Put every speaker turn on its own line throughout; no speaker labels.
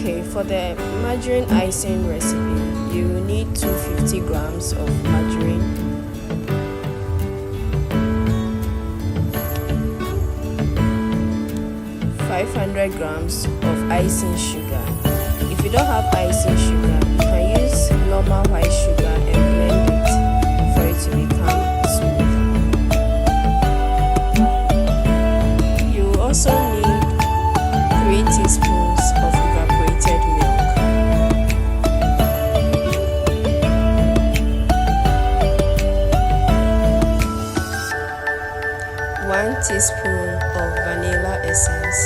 Okay, for the margarine icing recipe, you need 250 grams of margarine, 500 grams of icing sugar. If you don't have icing sugar, you can use normal white sugar and blend it for it to become smooth. You also need 3 teaspoons of evaporated milk, 1 teaspoon of vanilla essence,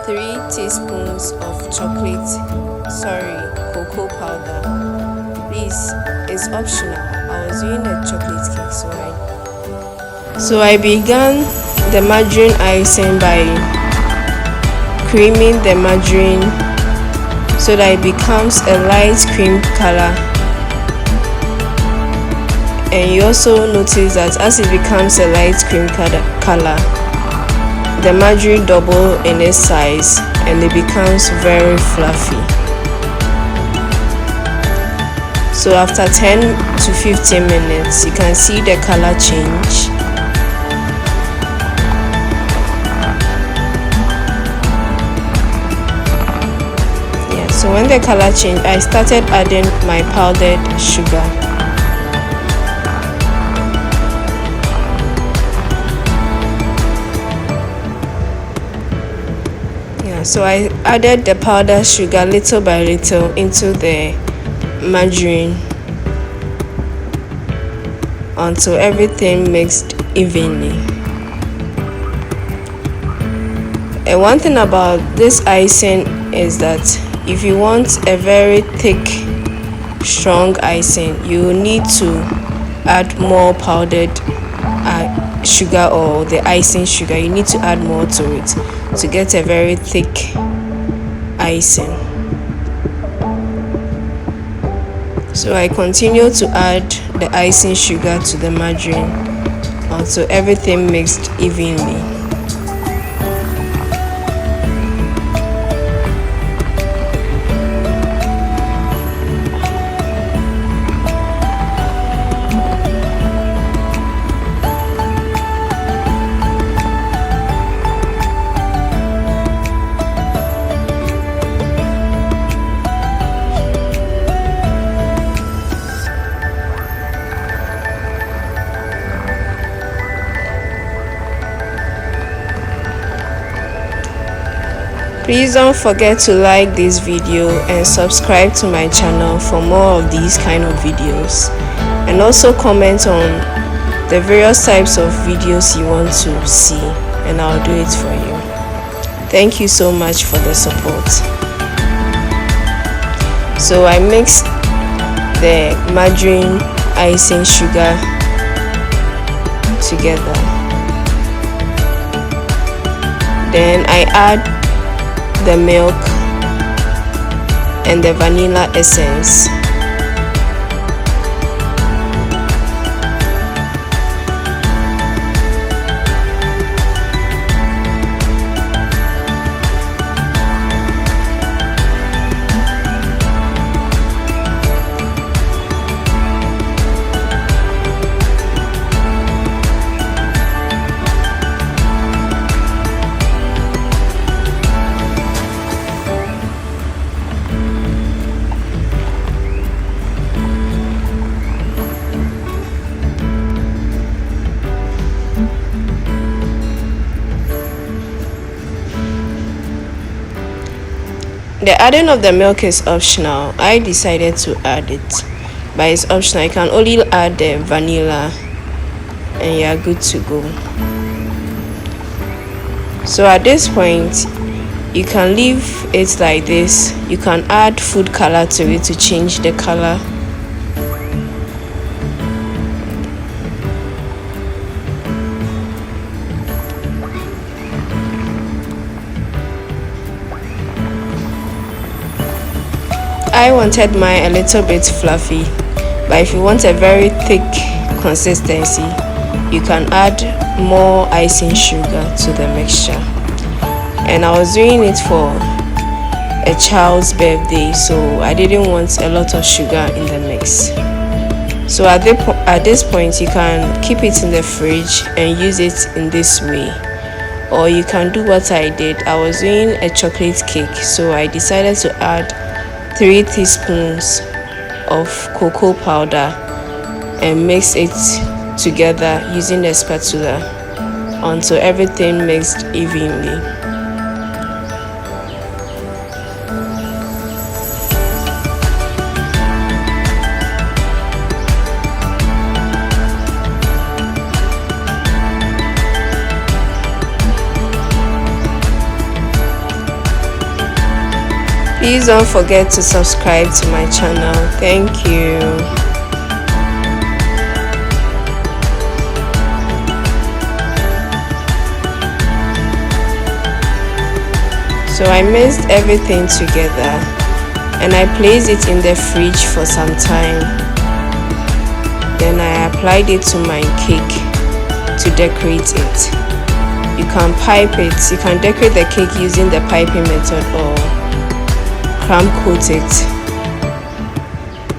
3 teaspoons of cocoa powder. Please, it's optional. I was doing a chocolate cake, so I began the margarine icing by creaming the margarine so that it becomes a light cream color. And you also notice that as it becomes a light cream color, the margarine doubles in its size and it becomes very fluffy. So after 10 to 15 minutes, you can see the color change. Yeah, so when the color changed, I started adding my powdered sugar. So I added the powdered sugar little by little into the margarine until everything mixed evenly. And one thing about this icing is that if you want a very thick, strong icing, you need to add more powdered sugar, or the icing sugar. You need to add more to it to get a very thick icing. So I continue to add the icing sugar to the margarine until everything mixed evenly. Please don't forget to like this video and subscribe to my channel for more of these kind of videos, and also comment on the various types of videos you want to see and I'll do it for you. Thank you so much for the support. So I mixed the margarine icing sugar together. Then I add the milk and the vanilla essence. The adding of the milk is optional. I decided to add it, but it's optional. You can only add the vanilla and you are good to go. So at this point, you can leave it like this. You can add food color to it to change the color. I wanted mine a little bit fluffy, but if you want a very thick consistency, you can add more icing sugar to the mixture, and I was doing it for a child's birthday, so I didn't want a lot of sugar in the mix. So at this point, you can keep it in the fridge and use it in this way, or you can do what I did. I was doing a chocolate cake, so I decided to add 3 teaspoons of cocoa powder and mix it together using a spatula until everything mixed evenly. Please don't forget to subscribe to my channel. Thank you. So I mixed everything together and I placed it in the fridge for some time. Then I applied it to my cake to decorate it. You can pipe it. You can decorate the cake using the piping method or cram coat it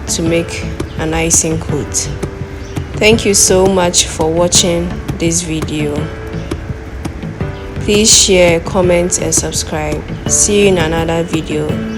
to make an icing coat. Thank you so much for watching this video. Please share, comment and subscribe. See you in another video.